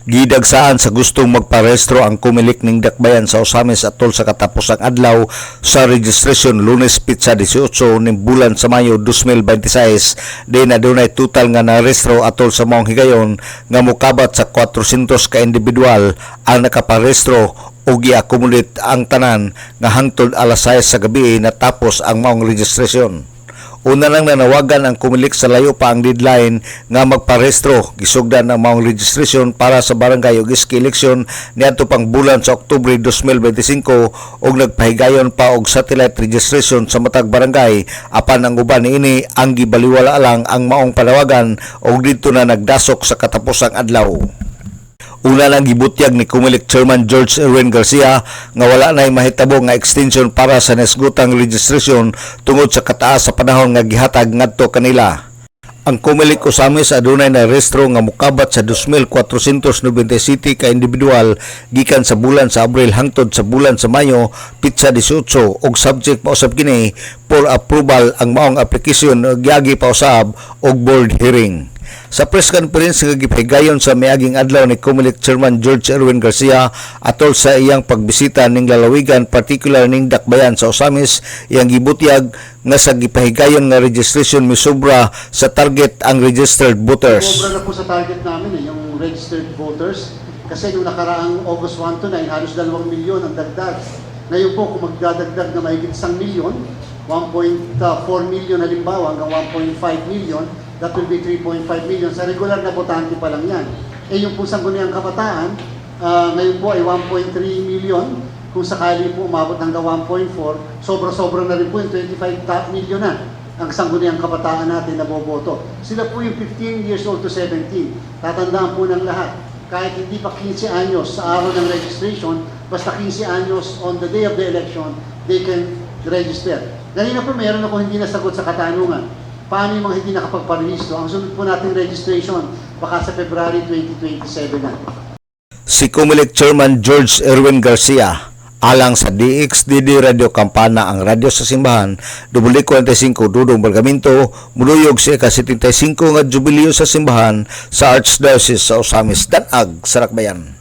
Gidagsaan sa gustong magparehistro ang kumilik ning dakbayan sa Osamis atol sa katapusang adlaw sa registration Lunes Pitsa 18 ning bulan sa Mayo 2026. Din adunay total nga narehistro atol sa maong higayon nga mokabat sa 400 ka individual ang nakaparehistro o gi-accumulate ang tanan nga hangtod alas 6 sa gabi natapos ang maong registration. Una nang nanawagan ang kumilik sa layo pa ang deadline nga magparehistro. Gisugdan ang maong registration para sa barangay ug iski eleksyon niadto pang bulan sa Oktubre 2025 ug nagpahigayon pa og satellite registration sa matag barangay. Apan ang uban niini ang gibaliwala lang ang maong panawagan ug didto na nagdasok sa katapusang adlaw. Una lang gibutyag ni Kumilik Chairman George Erwin Garcia nga wala na'y mahitabo nga extension para sa nasgutang registration tungod sa kataas sa panahon nga gihatag ngadto kanila. Ang Kumilik Osamis adunay na rehistro nga mokabat sa 2,497 ka individual gikan sa bulan sa Abril hangtod sa bulan sa Mayo pitsa 18 og subject pausab kini for approval ang maong application gyagi pausab og board hearing. Sa press conference nga gipahigayon sa miaging adlaw ni Kumilik Chairman George Erwin Garcia atol sa iyang pagbisita ning lalawigan particular ning dakbayan sa Osamis, iyang gibutyag nga sa gipahigayon nga registration misobra sa target ang registered voters. Sobra na po sa target namin yung registered voters kasi yung nakaraang August 1 to 9 halos 2 milyon ang dagdag. Ngayon po kung magdadagdag na mahigit 1 milyon, 1.4 million halimbawa hanggang 1.5 million, that will be 3.5 million. Sa regular na botante pa lang yan. Yung po sangguniang kabataan, ngayon po ay 1.3 million. Kung sakali po umabot hanggang 1.4, sobra-sobra na rin po yung 25 million na ang sangguniang kabataan natin na boboto. Sila po yung 15 years old to 17. Tatandaan po ng lahat. Kahit hindi pa 15 anyos sa araw ng registration, basta 15 anyos on the day of the election, they can register. Ganina po meron ako hindi nasagot sa katanungan. Paano yung mga hindi nakapagparehistro? Ang sunod po nating registration, baka sa February 2027 na. Si Kumilik Chairman George Erwin Garcia, alang sa DXDD Radio Kampana ang radyo sa simbahan, W45 Dudong Bargamento, muluyog sa ika-75 nga jubileo sa simbahan sa Archdiocese sa Osamis, Danag, Sarakbayan.